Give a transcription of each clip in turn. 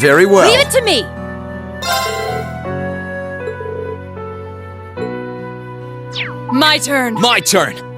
Very well. Leave it to me! My turn! My turn!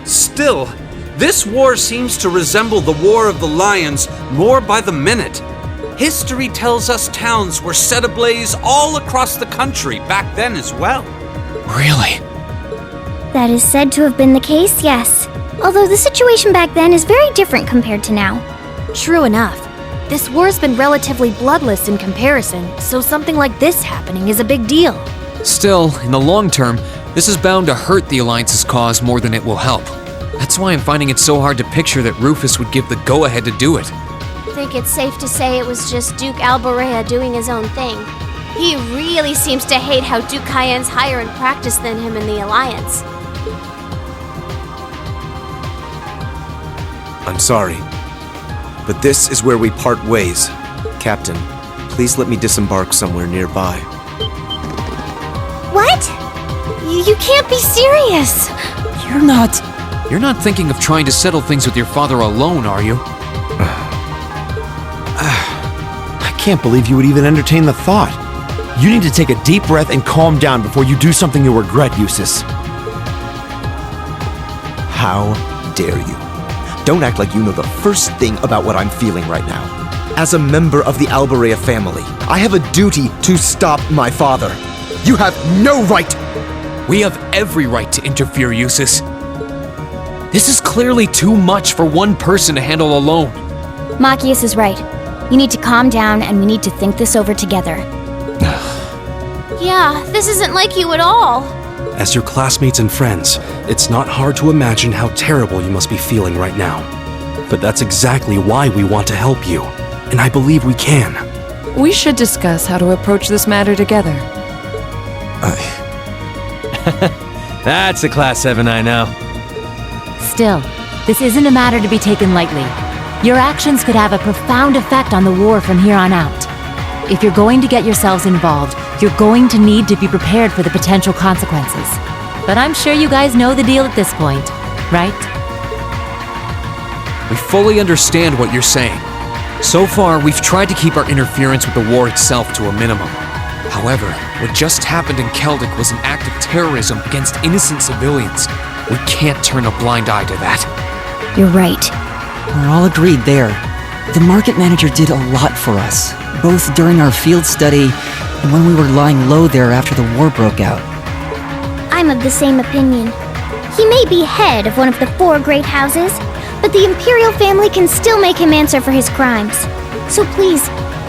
Still, this war seems to resemble the War of the Lions more by the minute. History tells us towns were set ablaze all across the country back then as well. Really? That is said to have been the case, yes. Although the situation back then is very different compared to now. True enough. This war's been relatively bloodless in comparison, so something like this happening is a big deal. Still, in the long term, this is bound to hurt the Alliance's cause more than it will help. That's why I'm finding it so hard to picture that Rufus would give the go-ahead to do it. I think it's safe to say it was just Duke Albarea doing his own thing. He really seems to hate how Duke Cayenne's higher in practice than him in the Alliance. I'm sorry, but this is where we part ways. Captain, please let me disembark somewhere nearby. What? You can't be serious! You're not thinking of trying to settle things with your father alone, are you? I can't believe you would even entertain the thought. You need to take a deep breath and calm down before you do something you'll regret, Eustace. How dare you? Don't act like you know the first thing about what I'm feeling right now. As a member of the Albarea family, I have a duty to stop my father. You have no right! We have every right to interfere, Eustace. This is clearly too much for one person to handle alone. Machias is right. You need to calm down and we need to think this over together. Yeah, this isn't like you at all. As your classmates and friends, it's not hard to imagine how terrible you must be feeling right now. But that's exactly why we want to help you, and I believe we can. We should discuss how to approach this matter together. That's a Class 7 I know. Still, this isn't a matter to be taken lightly. Your actions could have a profound effect on the war from here on out. If you're going to get yourselves involved, you're going to need to be prepared for the potential consequences. But I'm sure you guys know the deal at this point, right? We fully understand what you're saying. So far, we've tried to keep our interference with the war itself to a minimum. However, what just happened in Keldic was an act of terrorism against innocent civilians. We can't turn a blind eye to that. You're right. We're all agreed there. The market manager did a lot for us, both during our field study and when we were lying low there after the war broke out. I'm of the same opinion. He may be head of one of the 4 great houses, but the Imperial family can still make him answer for his crimes. So please,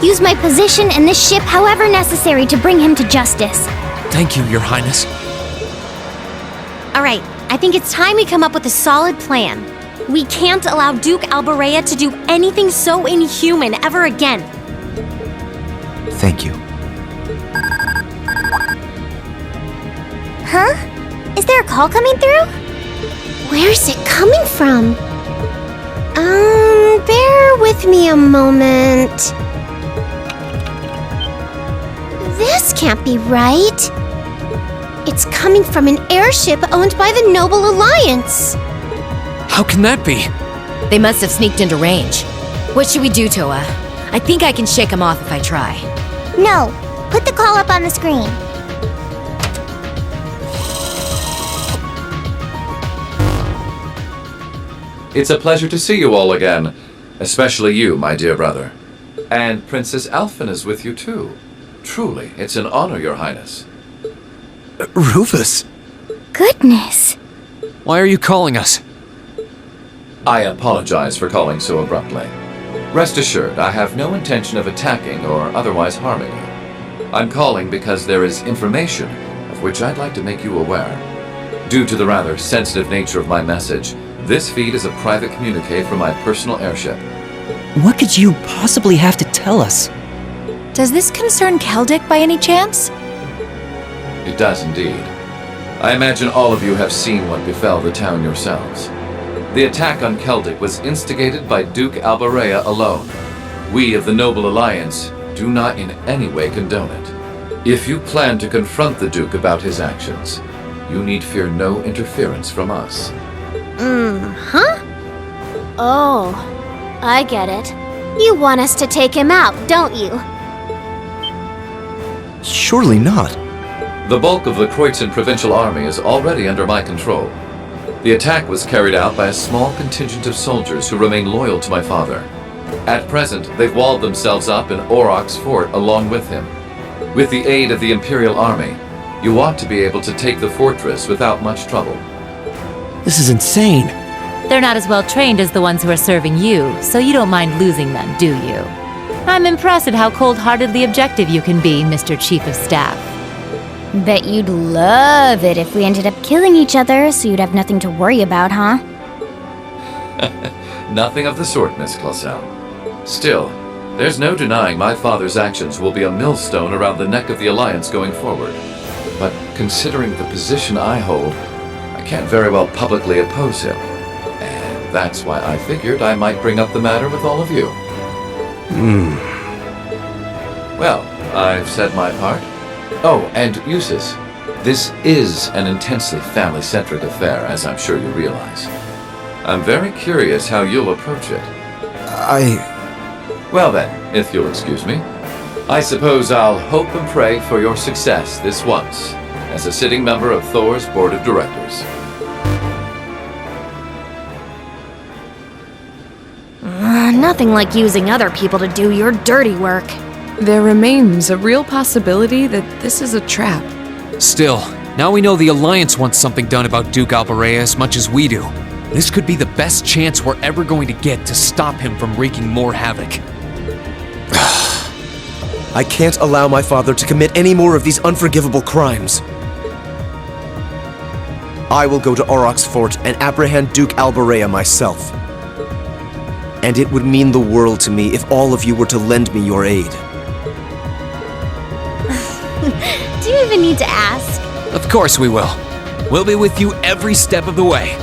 use my position and this ship however necessary to bring him to justice. Thank you, Your Highness. All right, I think it's time we come up with a solid plan. We can't allow Duke Albarea to do anything so inhuman ever again. Thank you. Huh? Is there a call coming through? Where's it coming from? Bear with me a moment. This can't be right. It's coming from an airship owned by the Noble Alliance. How can that be? They must have sneaked into range. What should we do, Toa? I think I can shake them off if I try. No, put the call up on the screen. It's a pleasure to see you all again. Especially you, my dear brother. And Princess Alphen is with you too. Truly, it's an honor, Your Highness. Rufus? Goodness. Why are you calling us? I apologize for calling so abruptly. Rest assured, I have no intention of attacking or otherwise harming you. I'm calling because there is information of which I'd like to make you aware. Due to the rather sensitive nature of my message, this feed is a private communique from my personal airship. What could you possibly have to tell us? Does this concern Keldic by any chance? It does indeed. I imagine all of you have seen what befell the town yourselves. The attack on Keldic was instigated by Duke Albarea alone. We of the Noble Alliance do not in any way condone it. If you plan to confront the Duke about his actions, you need fear no interference from us. Huh? Oh, I get it. You want us to take him out, don't you? Surely not. The bulk of the Kreutzen Provincial Army is already under my control. The attack was carried out by a small contingent of soldiers who remain loyal to my father. At present, they've walled themselves up in Aurochs Fort along with him. With the aid of the Imperial Army, you ought to be able to take the fortress without much trouble. This is insane. They're not as well trained as the ones who are serving you, so you don't mind losing them, do you? I'm impressed at how cold-heartedly objective you can be, Mr. Chief of Staff. Bet you'd love it if we ended up killing each other, so you'd have nothing to worry about, huh? Nothing of the sort, Miss Clausel. Still, there's no denying my father's actions will be a millstone around the neck of the Alliance going forward. But considering the position I hold, I can't very well publicly oppose him. And that's why I figured I might bring up the matter with all of you. Well, I've said my part. Oh, and Eustace, this is an intensely family-centric affair, as I'm sure you realize. I'm very curious how you'll approach it. Well then, if you'll excuse me, I suppose I'll hope and pray for your success this once, as a sitting member of Thor's Board of Directors. Nothing like using other people to do your dirty work. There remains a real possibility that this is a trap. Still, now we know the Alliance wants something done about Duke Albarea as much as we do. This could be the best chance we're ever going to get to stop him from wreaking more havoc. I can't allow my father to commit any more of these unforgivable crimes. I will go to Aurochs Fort and apprehend Duke Albarea myself. And it would mean the world to me if all of you were to lend me your aid. Do you even need to ask? Of course we will. We'll be with you every step of the way.